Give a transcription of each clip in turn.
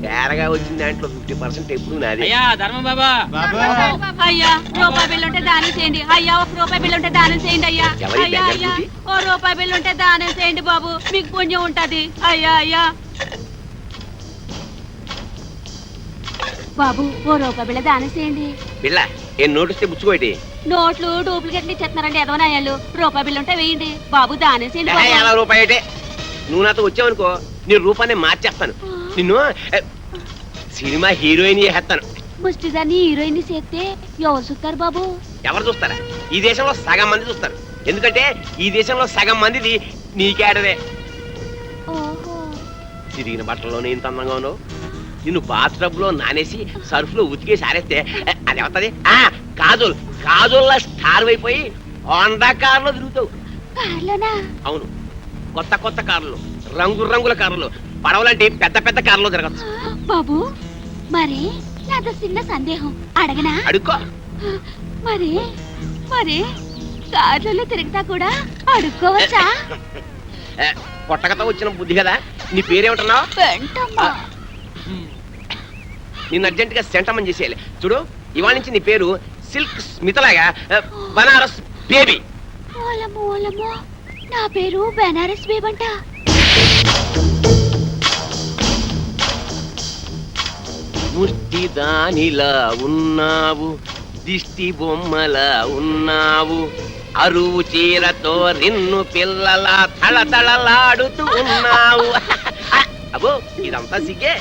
తేరగా వచ్చిన దాంట్లో 50% ఎప్పుడు నాది. అయ్యా ధర్మం బాబా, అయ్యా రూపాయి బిల్లు ఉంటే దానం చేయండి. అయ్యా 1 రూపాయి బిల్లు ఉంటే దానం చేయండి. అయ్యా అయ్యా అయ్యా 1 రూపాయి బిల్లు ఉంటే దానం చేయండి బాబు, మీకు పుణ్యం ఉంటది. అయ్యా అయ్యా బాబు 1 రూపాయి బిళ్ళ దానం చేయండి. పిల్ల ఏం నోటిస్తే పుచ్చుకోటి. నోట్లు డూప్లికేట్లు ఇచ్చేస్తున్నారండి ఎదవనాయాలు. రూపాయి బిల్లు ఉంటే వేయండి బాబు, దానం చేయండి. 50 రూపాయటే. నువ్వు నాతో వచ్చావనుకో నీ రూపాన్ని మార్చేస్తాను. నిన్ను సినిమా హీరోయిన్ చేస్తాను. ముష్టిదాన్ని హీరోయిన్ చేస్తే ఎవరు చూస్తారు బాబు? ఎవరు చూస్తారా? ఈ దేశంలో సగం మంది చూస్తారు. ఎందుకంటే ఈ దేశంలో సగం మందిది నీకేడవే. ఓహో, తిరిగిన బట్టల్లోనే ఇంత అందంగా ఉన్నావు. నిన్ను బాత్రబ్ లో నానేసి సర్ఫ్ లో ఉతికేసి ఆరేస్తే అది అవుతుంది. కాజోల్ కాజోల్లా స్టార్ అయిపోయి హోండా కారులో తిరుగుతావు. అవును, కొత్త కొత్త కార్లు, రంగు రంగుల కార్లు, పడవలాంటి పెద్ద పెద్ద కార్లో తిరగచ్చు. బాబు మరి నాతో చిన్న సందేహం అడగనా? అడుక్కో. మరి మరి కార్లలో తిరుగుతా కూడా అడుక్కోవచ్చా? పొట్టకతో వచ్చిన బుద్ధి కదా. నీ పేరేమంటున్నావు? నిన్ను అర్జెంట్ గా సెంటమని చేసేయాలి. చూడు, ఇవాళ నుంచి నీ పేరు సిల్క్ స్మితలాగా బనారస్ బేబీ. నా పేరు బనారస్ బేబంట. ముష్టి దానిలా ఉన్నావు, దిష్టి బొమ్మలా ఉన్నావు, అరువు చీరతో నిన్ను పిల్లలా తళతళలాడుతూ ఉన్నావు. అబ్బో ఇదంతా సిగ్గే.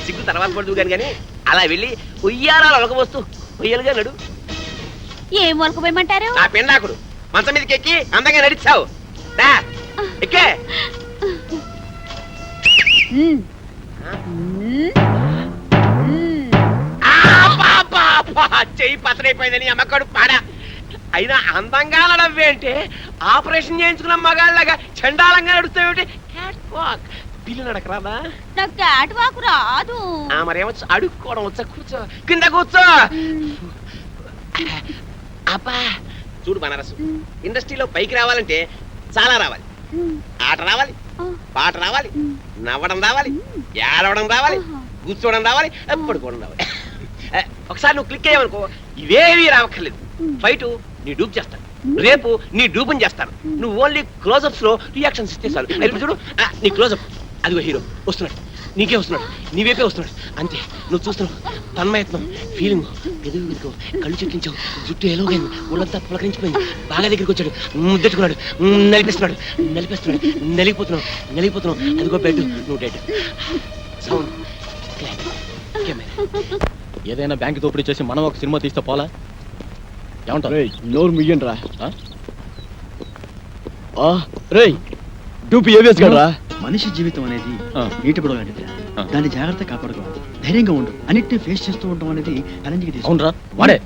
సిగ్గు తర్వాత పడుతూ కానీ అలా వెళ్ళి ఉయ్యారాలు ఒలకబోస్తూ ఉయ్యలుగా నడు. ఏం ఒలకపోయమంటారు? ఆ పిండాకుడు మంచం మీదకి ఎక్కి అందంగా నడిచావు. ఎక్కే చెయ్యి పతనైపోయిందని అమ్మకడు పాడా. అయినా అందంగా నడవ్వేంటే ఆపరేషన్ చేయించుకున్న మగాళ్ళగా చండాలంగా నడుస్తావేంటి? పిల్లి నడకరాదా? నాకు క్యాట్ వాక్ రాదు. మరేమొచ్చు? అడుక్కోవడం వచ్చా? కూర్చో, కింద కూర్చో. అబ్బా చూడు బనారసు, ఇండస్ట్రీలో పైకి రావాలంటే చాలా రావాలి. ఆట రావాలి, పాట రావాలి, నవ్వడం రావాలి, ఏడవడం రావాలి, కూర్చోవడం రావాలి, పడుకోవడం రావాలి. ఒకసారి నువ్వు క్లిక్ అయ్యావనుకో ఇవేవి రావక్కర్లేదు. ఫైట్ నీ డూప్ చేస్తాను, రేపు నీ డూపుని చేస్తాను. నువ్వు ఓన్లీ క్లోజప్స్ లో రియాక్షన్స్ ఇస్తే చాలు. చూడు నీ క్లోజప్, అదిగో హీరో వస్తున్నాడు, నీకే వస్తున్నాడు, నీవేపే వస్తున్నాడు. అంతే, నువ్వు చూస్తున్నావు. తన్మయత్నం, ఫీలింగ్, ఎదుగు కళ్ళు చెక్కించావు, జుట్టు ఎలాగైంది, ఒళ్ళంతా పులకరించిపోయింది. బాగా దగ్గరికి వచ్చాడు, ముద్దెట్టుకున్నాడు, నలిపిస్తున్నాడు, నలిపేస్తున్నాడు, నలిగిపోతున్నావు. అదిగో బెడ్, నువ్వు డెడ్. సౌండ్, ఏదైనా బ్యాంక్ దోపిడీ చేసి మనం ఒక సినిమా తీస్తే పోలా? ఏమంటారు? నోరు ముయ్యండి రా. రేయ్ డూపి ఏవిఎస్ గడరా. మనిషి జీవితం అనేది నీటి బుడగ లాంటిది. దాన్ని జాగ్రత్త కాపాడుకోవాలి, ధైర్యంగా ఉండు. అన్నిటిని ఫేస్ చేస్తూ ఉండడం అనేది ఛాలెంజ్ కి తీసుకుంటా. వాడే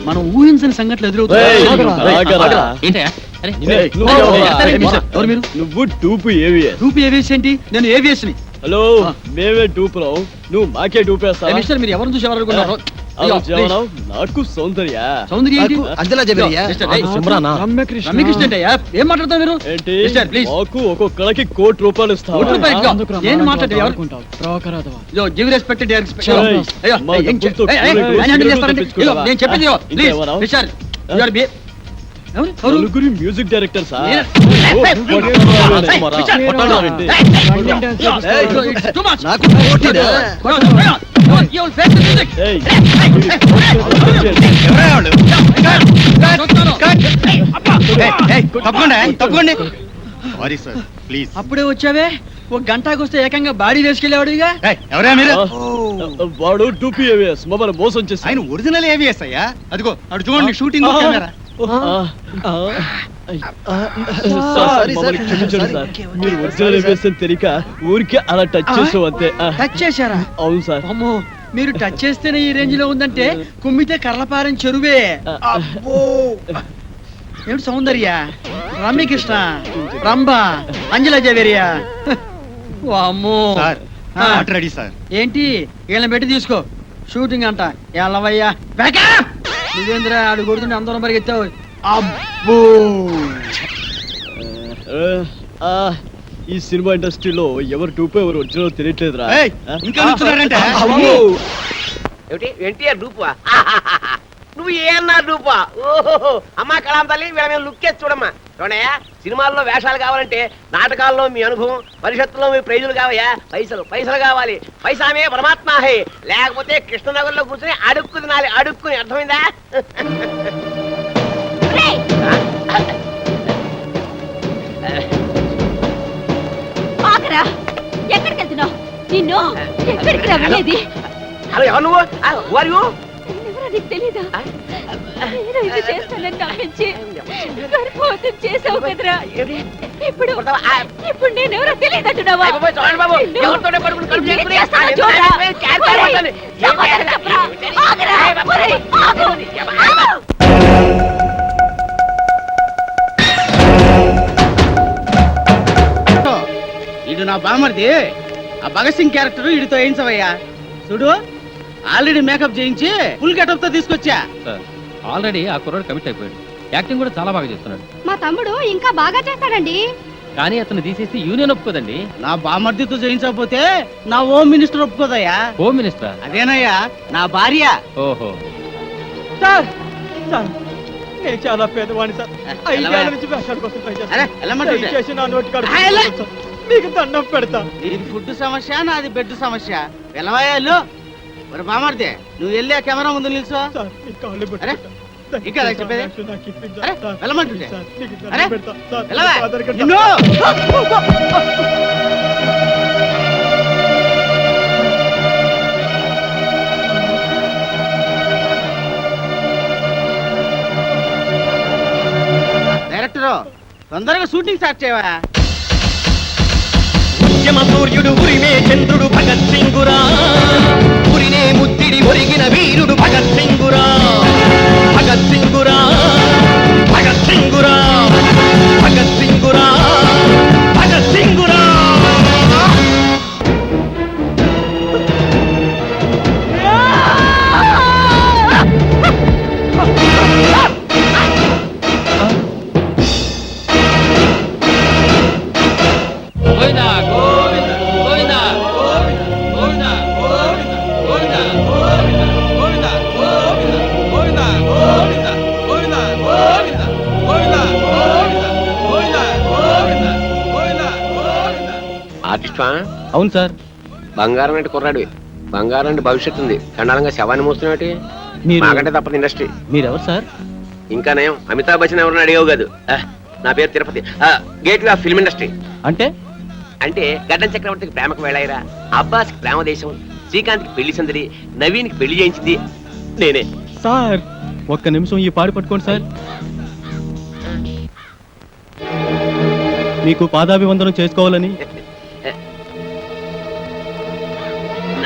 మనం ఊహించని సంఘటనలు ఎదురవుతాయి. నువ్వు డూపు ఏవిఎస్. డూపి ఏవిఎస్ ఏంటి? నేను ఏవిఎస్ ని. హలో, మేమే డూపురావు, నువ్వు మాకే డూపేస్తా. మిస్టర్ మీరు ఎవరిని చూసి ఎవరనుకున్నారు? నాకు సౌందర్య రమ్యకృష్ణ ఏం మాట్లాడతావు మీరు? ఏంటి? మాకు ఒక్కొక్కడికి ₹1,00,00,000 ఇస్తావు. Give respect. నలుగురి మ్యూజిక్ డైరెక్టర్ సార్. అప్పుడే వచ్చావే, ఒక గంటకు వస్తే ఏకంగా బాడీ వేసుకెళ్ళేవాడు. ఎవరా మీరు? వాడు డూపీ ఏవిఎస్, మమ్మల్ని మోసం చేసి. ఆయన ఒరిజినల్ ఏవిఎస్ అయ్యా. అదిగో అడు చూడండి, షూటింగ్ కెమెరా. మీరు ఒరిజినల్ ఏవిఎస్ అని తెలియక ఊరికే అలా టచ్ చేసావు అంతే. టచ్ చేశారా? అవును సార్. అమ్మో, మీరు టచ్ చేస్తేనే ఈ రేంజ్ లో ఉందంటే కుమ్మితే కర్లపారం చెరువే. ఏమిటి సౌందర్య, రమ్యకృష్ణ, రంభ, అంజలా జవేరియా. అమ్మో రెడీ సార్. ఏంటి వీళ్ళని పెట్టి తీసుకో. షూటింగ్ అంట ఎల్లవయ్యా నువ్వేంద్రా ఆడు కొడుతుంటే అందరం పరిగెత్తావు. అబ్బో ఆ, ఈ సినిమా ఇండస్ట్రీలో ఎవరు టూపో ఎవరు ఒరిజినల్ తెలియట్లేదురా. ఏయ్, ఇంకా నుంచున్నాడంటే? అమ్మో. ఏమిటి ఎన్టీఆర్ డూపా? నువ్వు ఏమన్నారు డూపా? ఓహో అమ్మా కళాం తల్లి వీళ్ళ మీద లుక్ వేసి చూడమ్మా. చూడయా సినిమాల్లో వేషాలు కావాలంటే నాటకాల్లో మీ అనుభవం, పరిషత్తులో మీ ప్రైజులు కావయా. పైసలు పైసలు కావాలి. పైసామే పరమాత్మ హే. లేకపోతే కృష్ణనగర్లో కూర్చొని అడుక్కు తినాలి. అడుక్కుని అర్థమైందా? ఒరేయ్, ఆగరా. ఎక్కడికి వెళ్తున్నావు? నిన్ను ఎక్కడికి రా వెళ్ళేది? హలో ఎవరు నువ్వు? వారు ఎవరో నీకు తెలీదా? నేను ఇది చేస్తానని నమ్మించి గర్భవతం చేసావు కదరా. ఇప్పుడు ఇప్పుడు నేనెవరో తెలియదంటున్నావా? చూడండి బాబు ఎవరితోనే పడుకుని కడుపు ఏం చేసుకుని చేస్తానో చూడరా. ఒరేయ్, సమాధానం చెప్పరా. ఆగరా. ఒరేయ్, ఆగు. ఆగు. ఇడు నా బామర్ది. ఆ భగత్ సింగ్ క్యారెక్టర్ ఇడితో వేయించవయ్యా. చూడు ఆల్రెడీ మేకప్ చేయించి ఫుల్ గెటప్ తో తీసుకొచ్చా. సార్ ఆల్రెడీ ఆ కుర్రాడు కమిట్ అయిపోయాడు. యాక్టింగ్ కూడా చాలా బాగా చేస్తున్నాడు. మా తమ్ముడు ఇంకా బాగా చేస్తాడండి. కానీ అతను తీసేసి యూనియన్ ఒప్పుకోదండి. నా బామర్దితో చేయించకపోతే నా హోమ్ మినిస్టర్ ఒప్పుకోదయ్యా. Home minister. అదేనయ్యా నా భార్య. ఓహో. సార్ సార్ నేను చాలా పేదవాణి సార్. ఎలావా? 5 ఏళ్ల నుంచి వేషాల కోసం ట్రై అరే, చేస్తాను. వెళ్ళమంటుంటే. దయచేసి నా నోటి కాడ ఆ, ఎలా? సార్. మీకు దండం పెడతా. ఇది ఫుడ్ సమస్య, నాది బెడ్ సమస్య. వెళ్ళవయ్యాలు మరి బామర్ది నువ్వు వెళ్ళి ఆ కెమెరా ముందు నిల్చో. సార్ మీ కాళ్ళు అరే, పట్టుకుంటా. ఇంకా నాకు చెప్పేది? దయచేసి నాకు ఇప్పించండి అరే, సార్. వెళ్ళమంటుంటే. సార్, మీకు దండం అరే, పెడతా. సార్, వెళ్ళవా? మీకు ఆధార్ కార్డు నిన్ను. డైరెక్టరు తొందరగా షూటింగ్ స్టార్ట్ చేయవా. ఉద్యమ సూర్యుడు ఉరిమే చంద్రుడు భగత్ సింగురా. ఉరినే ముత్తిడి ఒరిగిన వీరుడు భగత్ సింగురా. భగత్ సింగురా. భగత్ సింగురా. భగత్ సింగురా. భగత్ సింగురా. గోవిందా, గోవిందా, గోవిందా, గోవిందా, గోవిందా, గోవిందా, గోవిందా, ఆర్టిస్టా? అవును సార్. బంగారం అంటే కుర్రాడివి. బంగారం అంటే భవిష్యత్తు ఉంది. చండాలంగా శవాన్ని మోస్తున్నట్టు మాకంటే తప్పదు ఇండస్ట్రీ. మీరెవరు సార్? ఇంకా నయం అమితాబ్ బచ్చన్ ఎవరిని అడిగావు కాదు. నా పేరు Tirupati. Gate way of film industry. అంటే అంటే గడ్డం చక్రవర్తికి ప్రేమకు వెళ్ళాయిరా, అబ్బాస్కి ప్రేమ దేశం, శ్రీకాంత్కి పెళ్లి సందడి, నవీన్కి పెళ్లి చేయించింది నేనే. సార్ ఒక్క నిమిషం ఈ పాడి పట్టుకోండి సార్. మీకు పాదాభివందనం చేసుకోవాలని.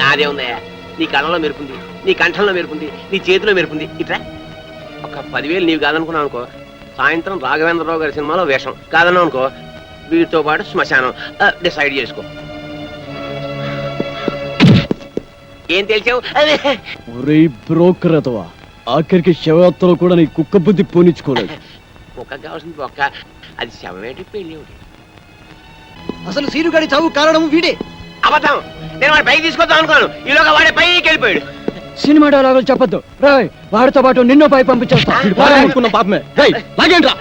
నాదే ఉందయ్యా. నీ కళ్ళలో మెరుపుంది, నీ కంఠంలో మెరుపుంది, నీ చేతిలో మెరుపుంది. ఇట్రా ఒక 10,000 నీవు కాదనుకున్నావు అనుకో, సాయంత్రం రాఘవేంద్రరావు గారి సినిమాలో వేషం. కాదన్నావు అనుకో, వీటితో పాటు శ్మశానం. డిసైడ్ చేసుకో. ఏం తెలిసావు? ఒరే బ్రోకర్ అతవా, ఆఖరికి శవయాత్రలో కూడా నీ కుక్క బుద్ధి పోనిచ్చుకోలేదు. కుక్క కావాల్సింది ఒక్క, అది శవమేటి పెళ్లి ఒకటి. అసలు సీనుగాడి చావు కారణం వీడే. అబద్ధం. నేను వాడి పైకి తీసుకొద్దాం అనుకున్నాను, ఈలోగా వాడే పైకి వెళ్ళిపోయాడు. సినిమా డైలాగులు చెప్పొద్దు. రాయ్ వాడితో పాటు నిన్నో పై పంపించేస్తా. అనుకున్న పాపమే. రేయ్, లాగేంట్రా.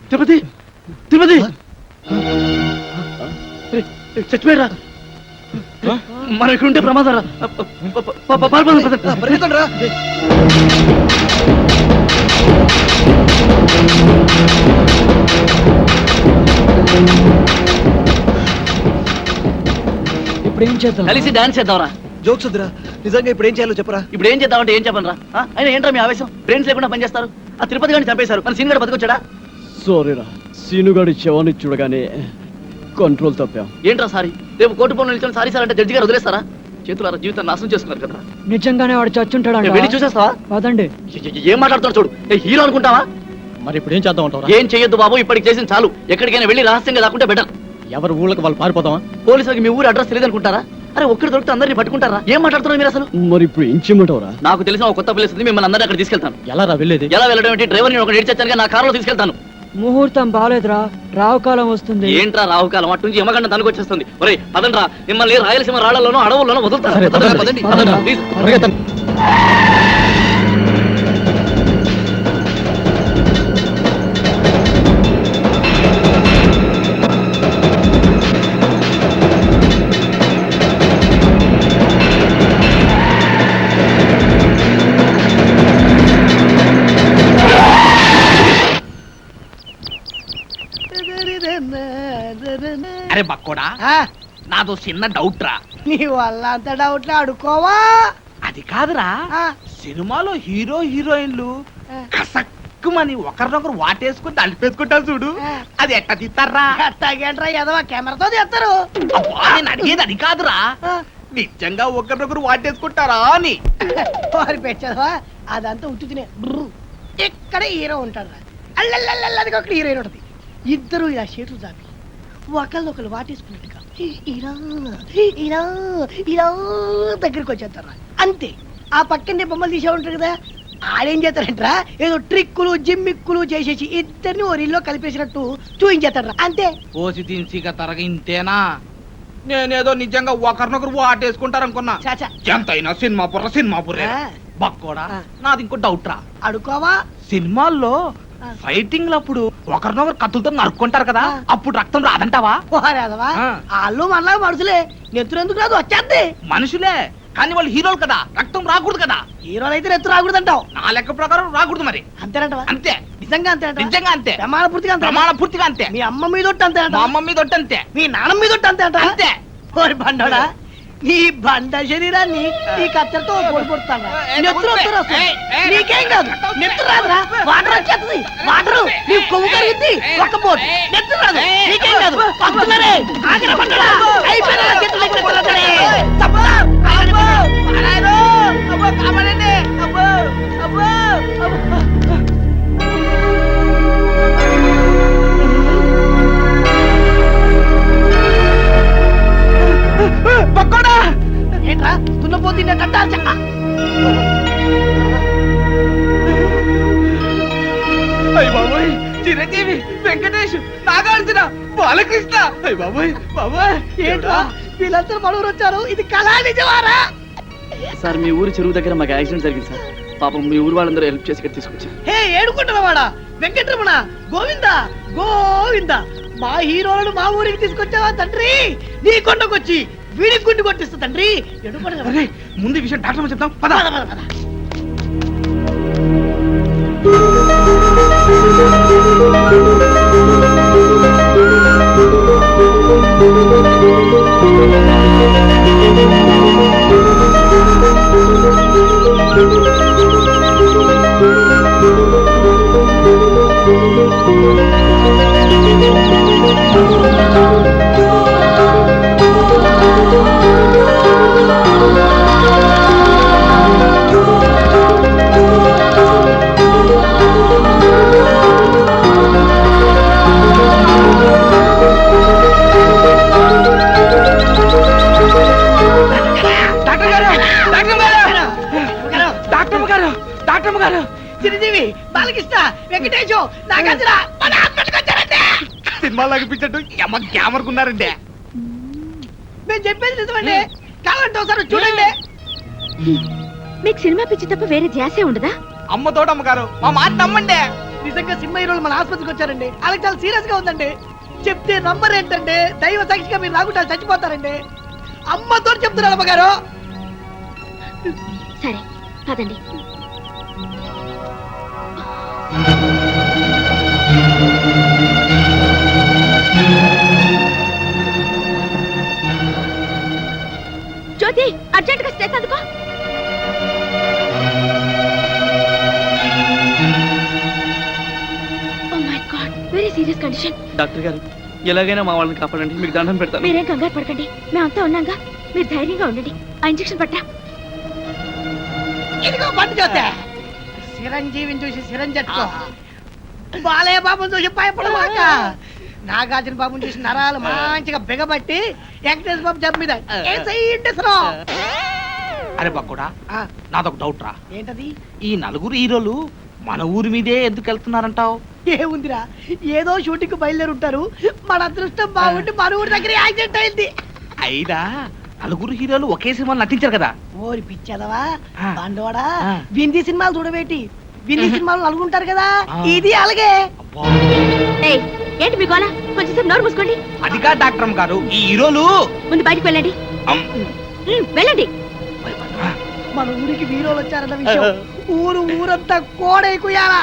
తిరుపతి తిరుపతి చచ్చిపోయారా? మన ఇక్కడ ఉంటే ప్రమాదారా. పరిగెత్తండి రా. ఇప్పుడు ఏం చేద్దాం? కలిసి డాన్స్ చేద్దాంరా. జోక్స్ వద్దురా, నిజంగా ఇప్పుడు ఏం చేయాలో చెప్పరా. ఇప్పుడు ఏం చేద్దామంటే ఏం చెప్పనరా? అయినా ఏంట్రా మీ ఆవేశం? బ్రెయిన్స్ లేకుండా పనిచేస్తారు. ఆ తిరుపతి గారిని చంపేశారు, మన సీన్ గడ బతికొచ్చాడా? సారీరా, సీనుగాడి శవాన్ని చూడగానే కంట్రోల్ తప్పాం. ఏంట్రా సారీ? రేపు కోర్టు పనులు నిల్చొని సారీ సార్ అంటే జడ్జి గారు వదిలేస్తారా? చేతులారా జీవితాన్ని నాశనం చేసుకున్నారు కదా. నిజంగానే వాడు చచ్చుంటాడు. వెళ్ళి చూసేస్తావా? పదండి. ఏం మాట్లాడుతున్నాడు చూడు. హీరో అనుకుంటావా? మరి ఇప్పుడు ఏం చేద్దాం అంటారా? ఏం చెయ్యొద్దు బాబు, ఇప్పటికి చేసిన చాలు. ఎక్కడికైనా వెళ్ళి రహస్యంగా దాక్కుంటే బెటర్. ఎవరి ఊళ్ళకి వాళ్ళు పారిపోదామా? పోలీసులకి మీ ఊరు అడ్రస్ తెలియదు అనుకుంటారా? అరే ఒక్కడి దొరికితే అందరినీ పట్టుకుంటారా? ఏం మాట్లాడుతున్నారు మీరు అసలు? మరి ఇప్పుడు ఏం చేయమంటావురా? నాకు తెలిసిన ఒక కొత్త ప్లేస్ ఉంది, మిమ్మల్ని అందరినీ అక్కడ తీసుకెళ్తాను. ఎలా రా వెళ్ళేది? ఎలా వెళ్ళడం ఏంటి? డ్రైవర్ నేను ఒక ఏడ్చాను, నా కారులో తీసుకెళ్తాను. ముహూర్తం బాలేదురా, రావుకాలం వస్తుంది. ఏంట్రా రావుకాలం? అటు నుంచి యమగండ తనుకొచ్చేస్తుంది. ఒరేయ్ పదండ్రా, మిమ్మల్ని రాయలసీమ రాళ్లలోనూ అడవుల్లోనూ వదులుతారు. సరే, పదండి, పదండి, పదండి. పదండి, ప్లీజ్. పరిగెత్తండి. అరే బక్కోడా, నాదో చిన్న డౌట్ రా. నీ వల్ల అంత డౌట్లు అడుకోవా? అది కాదురా, సినిమాలో హీరో హీరోయిన్లు కసక్కుమని ఒకరినొకరు వాటేసుకుని తలిపేసుకుంటారు చూడు, అది ఎట్ట తీస్తారా? ఎట్టాగేంట్రా ఎదవా, కెమెరాతో తీస్తారు. అబ్బా, నేను అడిగేది అది కాదురా, నిజంగా ఒకరినొకరు వాటేసుకుంటారా అని. వారి పెట్టదవా, అదంతా ఉట్టు తినే. ఇక్కడ హీరో ఉంటాడు, అల్లల్లల్లది ఒక హీరోయిన్ ఉంటుంది. ఇద్దరు ఇలా చేతులు చాపి ఒకళ్ళొకరు వాటేసుకున్నట్టుగా ఇలా ఇలా ఇలా దగ్గరికి వచ్చేస్తారా, అంతే. ఆ పక్కనే బొమ్మలు తీసే ఉంటారు కదా, ఆడేం చేస్తారంటరా, ఏదో ట్రిక్కులు జిమ్మిక్కులు చేసేసి ఇద్దరిని ఓ రీల్లో కలిపేసినట్టు చూపించేస్తారా, అంతే. ఓసి తిన్సిగా తరగ ఇంతేనా? నేనేదో నిజంగా ఒకరినొకరు వాటేసుకుంటారు అనుకున్నా. చాచా ఎంతైనా సినిమా బుర్రే. బక్కోడా, నాది ఇంకో డౌట్ రా. అడుకోవా? సినిమాల్లో ఫైటింగ్ లప్పుడు ఒకరినొకరు కత్తులతో నరుక్కుంటారు కదా, అప్పుడు రక్తం రాదంటావా? పోరాదవా, వాళ్ళు మనలా మనుషులే, నెత్తురు ఎందుకు రాదు, వచ్చేద్ది. మనుషులే కానీ వాళ్ళు హీరోలు కదా, రక్తం రాకూడదు కదా. హీరోలు అయితే నెత్తురు రాకూడదు అంటావు. నా లెక్క ప్రకారం రాకూడదు మరి. అంతేనంటవా? అంతే, నిజంగా అంతే, నిజంగా అంతే, ప్రమాణ పూర్తిగా అంతే. ప్రమాణ పూర్తిగా అంతే. మీ అమ్మ మీద ఒట్టు అంతే అంట, మా అమ్మ మీద ఒట్టు అంతే, మీ నాన్న మీద ఒట్టు అంతే అంట. అంతే. ఓరి బండోడా, నీ బండ శరీరాన్ని నీ కత్తెరతో పొడి పొడుతాను. నెత్తురు వస్తారు వస్తుంది. నీకేం కాదు, నెత్తురు రాదురా, వాటర్ వచ్చేస్తుంది. వాటర్ నీ కొవ్వు కరుగుద్ది, ఒక్క పోటు నెత్తురు రాదు, నీకేం కాదు. వస్తున్నారే, ఆగిన బండోడా, అయిపోయినా చేతులు దగ్గర కొడతారే. తప్పుదా, ఆగిన బండోడా. నాయనో, అబ్బో కాపాడండి, అబ్బో అబ్బో అబ్బో. పక్కోడా, ఏంట్రా తున్నపోతుండే కట్టా చెక్క. అయ్య బాబోయ్, చిరంజీవి, వెంకటేష్, నాగార్జున, బాలకృష్ణ. అయ్య బాబోయ్ బాబోయ్, ఏంట్రా వీళ్ళందరూ మనూరు వచ్చారు, ఇది కళా నిజమారా? సార్ మీ ఊరు చెరువు దగ్గర మాకు యాక్సిడెంట్ జరిగింది సార్. పాపం మీ ఊరు వాళ్ళందరూ హెల్ప్ చేసి ఇక్కడ తీసుకొచ్చారు. హే ఏడుకుంటున్నవాడా, వెంకటరమణ, గోవింద గోవింద, మా హీరోలను మా ఊరికి తీసుకొచ్చావా తండ్రి? నీ కొండకొచ్చి వీడికి గుండి కొట్టిస్తా తండ్రి. అరే, ముందు ఈ విషయం డాక్టర్ చెప్తాం పద. చిరంజీవి, బాలకృష్ణ, వెంకటేశు, నాగార్జున మన హాస్పిటల్కి వచ్చారంటే. సినిమాలో అనిపించట్టు ఎమ్మ గ్యామర్కున్నారండి. మేము చెప్పేది నిజమండి, కావాలంటే ఒకసారి చూడండి. మీకు సినిమా పిచ్చి తప్ప వేరే ధ్యాసే ఉండదా? అమ్మ తోటమ్మగారు, మా మాట నమ్మండి. నిజంగా సినిమా హీరోలు మన ఆసుపత్రికి వచ్చారండి, వాళ్ళకి చాలా సీరియస్ గా ఉందండి. చెప్తే నంబర్ ఏంటంటే దైవ సాక్షిగా మీరు రాకుండా చచ్చిపోతారండి. అమ్మతో చెప్తున్నారు అమ్మగారు. సరే పదండి. జ్యోతి అర్జెంట్ గా స్ట్రెస్ అందుకో. Oh my god, very serious condition. Doctor గారు ఎలాగైనా మా వాళ్ళని కాపాడండి, మీకు దండం పెడతాను. మీరేం కంగారు పడకండి, మేమంతా ఉన్నాగా. మీరు ధైర్యంగా ఉండండి. ఆ ఇంజెక్షన్ పట్టా. ఇదిగో పట్టు చూస్తే చిరంజీవిని చూసి చిరంజట్టుకో, బాలయ్య బాబుని చూసి భయపడమాక, నాగార్జున బాబుని చూసి నరాలు మంచిగా బిగబట్టి వెంకటేశ్వర బాబు జబ్బు మీద అరే బక్కుడా, నాదొక డౌట్ రా. ఏంటది? ఈ నలుగురు హీరోలు మన ఊరి మీదే ఎందుకు వెళ్తున్నారంటావు? ఏముందిరా, ఏదో షూటింగ్ కు బయలుదేరి ఉంటారు. మన అదృష్టం బాగుండి మన ఊరి దగ్గర యాక్సిడెంట్ అయింది. అయినా నలుగురు హీరోలు ఒకే సినిమాలు నటించారు కదా. ఓరి పిచ్చదవా ఆ. బండోడా, ఆ. వింది సినిమాలు చూడబెట్టి వింది సినిమాలు నలుగుంటారు కదా, ఆ. ఇది అలాగే. ఏయ్, ఏంటి మీ గోల? కొంచెంసేపు నోరు మూసుకోండి. అదిగా డాక్టర్ అమ్మ గారు, ఈ హీరోలు ముందు బయటికి వెళ్ళండి. వెళ్ళండి. మన ఊరికి హీరోలు వచ్చారన్న విషయం ఊరంతా కోడైకుయాలా.